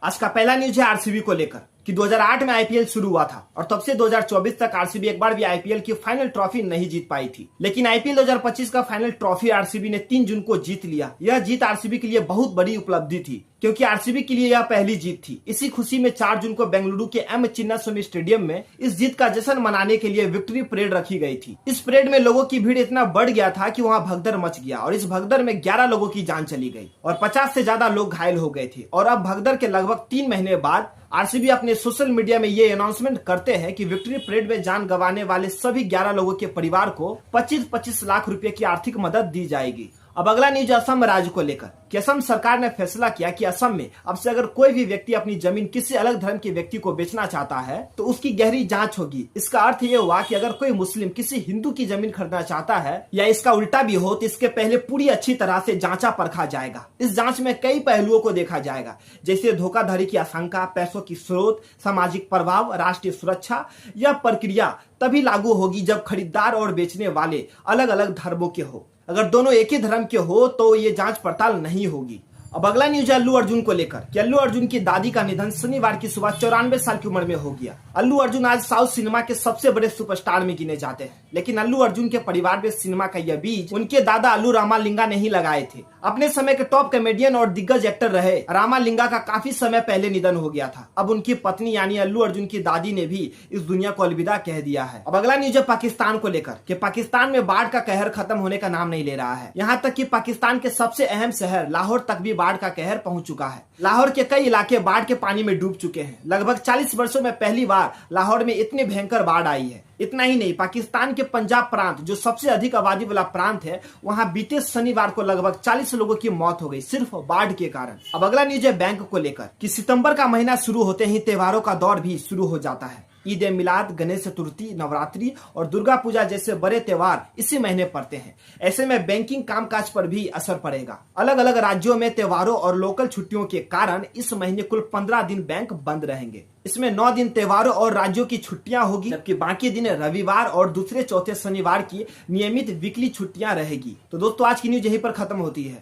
आज का पहला न्यूज है आरसीबी को लेकर कि 2008 में आईपीएल शुरू हुआ था और तब से 2024 तक आरसीबी एक बार भी आईपीएल की फाइनल ट्रॉफी नहीं जीत पाई थी। लेकिन आईपीएल 2025 का फाइनल ट्रॉफी आरसीबी ने 3 जून को जीत लिया। यह जीत आरसीबी के लिए बहुत बड़ी उपलब्धि थी क्योंकि आरसीबी के लिए यह पहली जीत थी। इसी खुशी में 4 जून को बेंगलुरु के एम चिन्नास्वामी स्टेडियम में इस जीत का जश्न मनाने के लिए विक्ट्री परेड रखी गई थी। इस परेड में लोगों की भीड़ इतना बढ़ गया था कि वहां भगदड़ मच गया और इस भगदड़ में 11 लोगों की जान चली गई और 50 से ज्यादा लोग घायल हो गए थे। और अब भगदड़ के लगभग 3 महीने बाद आरसीबी अपने सोशल मीडिया में ये अनाउंसमेंट करते हैं कि विक्ट्री परेड में जान गंवाने वाले सभी 11 लोगों के परिवार को 25-25 लाख रुपए की आर्थिक मदद दी जाएगी। अब अगला न्यूज असम राज्य को लेकर कि असम सरकार ने फैसला किया कि असम में अब से अगर कोई भी व्यक्ति अपनी जमीन किसी अलग धर्म के व्यक्ति को बेचना चाहता है तो उसकी गहरी जांच होगी। इसका अर्थ ये हुआ कि अगर कोई मुस्लिम किसी हिंदू की जमीन खरीदना चाहता है या इसका उल्टा भी हो तो इसके पहले पूरी अच्छी तरह से जांचा परखा जाएगा। इस जांच में कई पहलुओं को देखा जाएगा, जैसे धोखाधड़ी की आशंका, पैसों की स्रोत, सामाजिक प्रभाव, राष्ट्रीय सुरक्षा। यह प्रक्रिया तभी लागू होगी जब खरीदार और बेचने वाले अलग अलग धर्मों के हो। अगर दोनों एक ही धर्म के हो तो ये जांच पड़ताल नहीं होगी। अब अगला न्यूज है अल्लू अर्जुन को लेकर कि अल्लू अर्जुन की दादी का निधन शनिवार की सुबह 94 साल की उम्र में हो गया। अल्लू अर्जुन आज साउथ सिनेमा के सबसे बड़े सुपरस्टार में गिने जाते हैं, लेकिन अल्लू अर्जुन के परिवार में सिनेमा का यह बीज उनके दादा अल्लू रामालिंगा ने ही लगाए थे। अपने समय के टॉप कॉमेडियन और दिग्गज एक्टर रहे रामालिंगा का काफी समय पहले निधन हो गया था। अब उनकी पत्नी यानी अल्लू अर्जुन की दादी ने भी इस दुनिया को अलविदा कह दिया है। अब अगला न्यूज है पाकिस्तान को लेकर कि पाकिस्तान में बाढ़ का कहर खत्म होने का नाम नहीं ले रहा है। यहाँ तक कि पाकिस्तान के सबसे अहम शहर लाहौर तक भी बाढ़ का कहर पहुंच चुका है। लाहौर के कई इलाके बाढ़ के पानी में डूब चुके हैं। लगभग 40 वर्षों में पहली बार लाहौर में इतनी भयंकर बाढ़ आई है। इतना ही नहीं, पाकिस्तान के पंजाब प्रांत जो सबसे अधिक आबादी वाला प्रांत है, वहां बीते शनिवार को लगभग 40 लोगों की मौत हो गई सिर्फ बाढ़ के कारण। अब अगला न्यूज है बैंक को लेकर कि सितंबर का महीना शुरू होते ही त्योहारों का दौर भी शुरू हो जाता है। ईद ए मिलाद, गणेश चतुर्थी, नवरात्रि और दुर्गा पूजा जैसे बड़े त्योहार इसी महीने पड़ते हैं। ऐसे में बैंकिंग कामकाज पर भी असर पड़ेगा। अलग अलग राज्यों में त्योहारों और लोकल छुट्टियों के कारण इस महीने कुल 15 दिन बैंक बंद रहेंगे। इसमें 9 दिन त्योहारों और राज्यों की छुट्टियां होगी, जबकि बाकी दिन रविवार और दूसरे चौथे शनिवार की नियमित वीकली छुट्टियां रहेगी। तो दोस्तों, आज की न्यूज यहीं पर खत्म होती है।